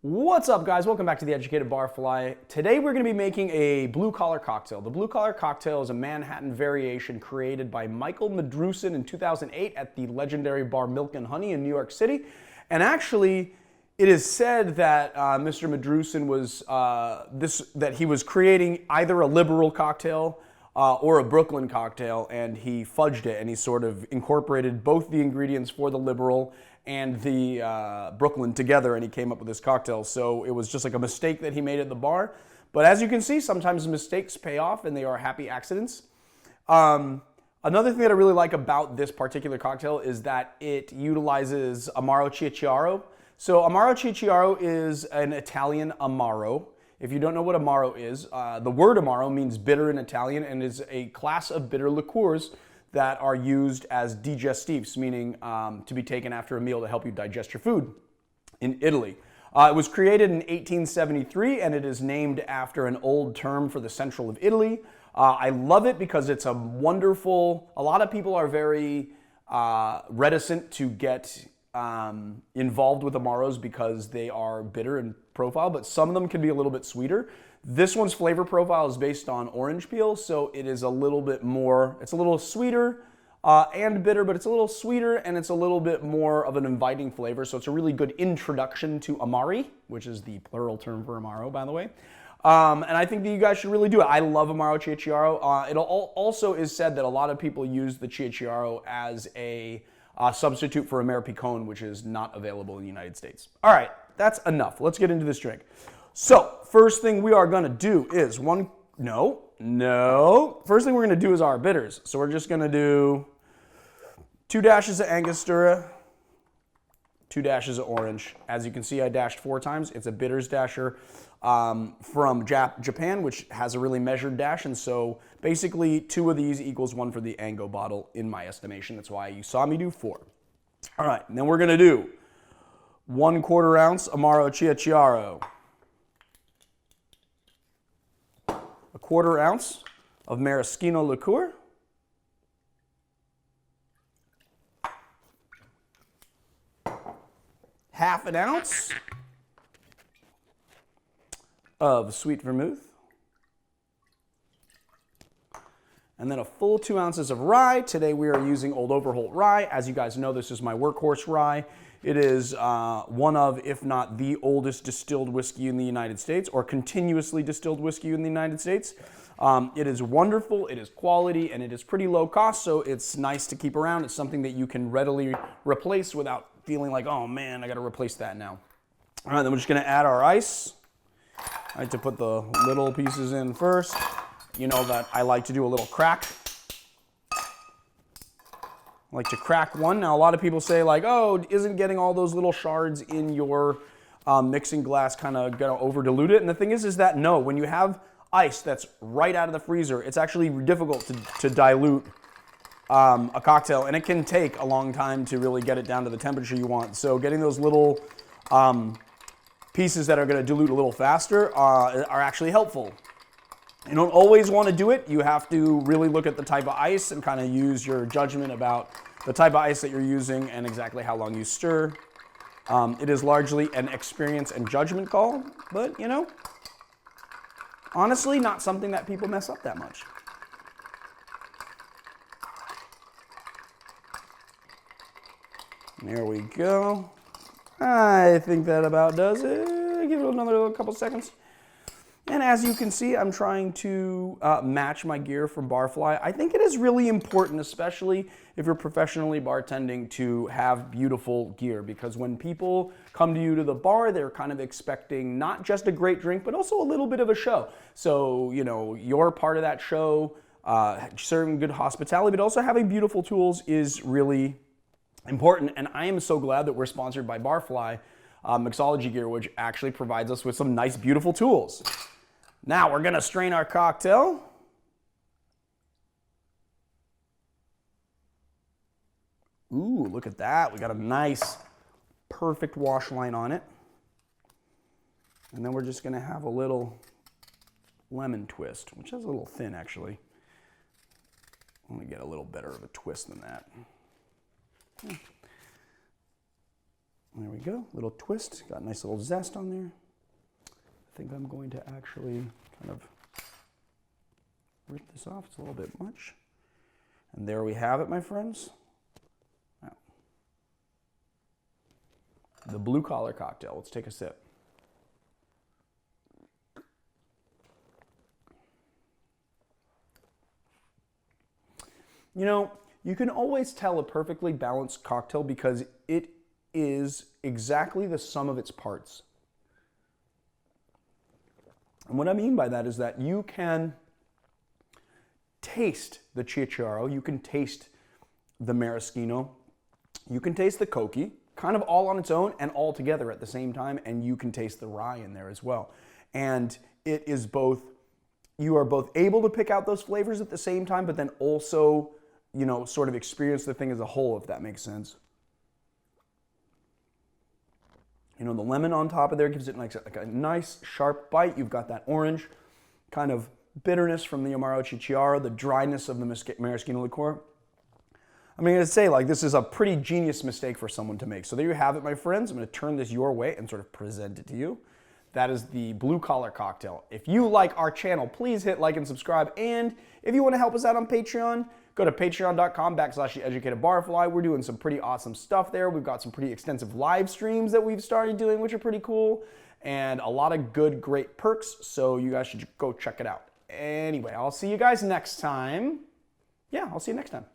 What's up, guys? Welcome back to the Educated Barfly. Today we're going to be making a blue collar cocktail. The blue collar cocktail is a Manhattan variation created by Michael Madrusan in 2008 at the legendary bar Milk and Honey in New York City. And actually, it is said that Mr. Madrusan was that he was creating either a liberal cocktail or a Brooklyn cocktail, and he fudged it and he sort of incorporated both the ingredients for the liberal and the Brooklyn together, and he came up with this cocktail. So it was just like a mistake that he made at the bar. But as you can see, sometimes mistakes pay off and they are happy accidents. Another thing that I really like about this particular cocktail is that it utilizes Amaro CioCiaro. So Amaro CioCiaro is an Italian Amaro. If you don't know what Amaro is, the word Amaro means bitter in Italian and is a class of bitter liqueurs that are used as digestives, meaning to be taken after a meal to help you digest your food in Italy. It was created in 1873 and it is named after an old term for the central of Italy. I love it because it's a wonderful, a lot of people are very reticent to get involved with Amaros because they are bitter in profile, but some of them can be a little bit sweeter. This one's flavor profile is based on orange peel, so it is a little bit more, it's a little sweeter and bitter, but it's a little sweeter and it's a little bit more of an inviting flavor, so it's a really good introduction to Amari, which is the plural term for Amaro, by the way. And I think that you guys should really do it. I love Amaro CioCiaro. It also is said that a lot of people use the CioCiaro as a substitute for McElhone, which is not available in the United States. All right, that's enough. Let's get into this drink. So, first thing we are going to do is First thing we're going to do is our bitters. So we're just going to do 2 dashes of Angostura, 2 dashes of orange. As you can see, I dashed 4 times. It's a bitters dasher from Japan, which has a really measured dash. And so basically 2 of these equals 1 for the Ango bottle in my estimation. That's why you saw me do 4. All right, and then we're going to do 1/4 ounce Amaro CioCiaro. 1/4 ounce of Maraschino Liqueur. Half an ounce of Sweet Vermouth. And then a full 2 ounces of rye. Today we are using Old Overholt rye. As you guys know, this is my workhorse rye. It is one of, if not the oldest distilled whiskey in the United States, or continuously distilled whiskey in the United States. It is wonderful, it is quality, and it is pretty low cost, so it's nice to keep around. It's something that you can readily replace without feeling like, oh man, I gotta replace that now. All right, then we're just gonna add our ice. I like to put the little pieces in first. You know that I like to do a little crack. I like to crack one. Now, a lot of people say like, oh, isn't getting all those little shards in your mixing glass kind of gonna over dilute it? And the thing is that no, when you have ice that's right out of the freezer, it's actually difficult to dilute a cocktail, and it can take a long time to really get it down to the temperature you want. So getting those little pieces that are gonna dilute a little faster are actually helpful. You don't always want to do it. You have to really look at the type of ice and kind of use your judgment about the type of ice that you're using and exactly how long you stir. It is largely an experience and judgment call, but you know, honestly, not something that people mess up that much. There we go. I think that about does it. Give it another couple seconds. And as you can see, I'm trying to match my gear from Barfly. I think it is really important, especially if you're professionally bartending, to have beautiful gear, because when people come to you to the bar, they're kind of expecting not just a great drink, but also a little bit of a show. So, you know, you're part of that show, serving good hospitality, but also having beautiful tools is really important. And I am so glad that we're sponsored by Barfly mixology gear, which actually provides us with some nice, beautiful tools. Now we're gonna strain our cocktail. Ooh, look at that. We got a nice, perfect wash line on it. And then we're just gonna have a little lemon twist, which is a little thin actually. I'm gonna get a little better of a twist than that. There we you go, little twist, got a nice little zest on there. I think I'm going to actually kind of rip this off, it's a little bit much. And there we have it, my friends. Now, the blue collar cocktail, let's take a sip. You know, you can always tell a perfectly balanced cocktail because it is exactly the sum of its parts. And what I mean by that is that you can taste the CioCiaro, you can taste the Maraschino, you can taste the Koki, kind of all on its own and all together at the same time, and you can taste the rye in there as well. And it is both, you are both able to pick out those flavors at the same time, but then also, you know, sort of experience the thing as a whole, if that makes sense. You know, the lemon on top of there gives it like a nice sharp bite. You've got that orange kind of bitterness from the Amaro CioCiaro, the dryness of the Maraschino Liqueur. I'm going to say, like, this is a pretty genius mistake for someone to make. So there you have it, my friends. I'm going to turn this your way and sort of present it to you. That is the blue collar cocktail. If you like our channel, please hit like and subscribe. And if you want to help us out on Patreon, go to patreon.com/theeducatedbarfly. We're doing some pretty awesome stuff there. We've got some pretty extensive live streams that we've started doing, which are pretty cool. And a lot of good, great perks. So you guys should go check it out. Anyway, I'll see you guys next time. Yeah, I'll see you next time.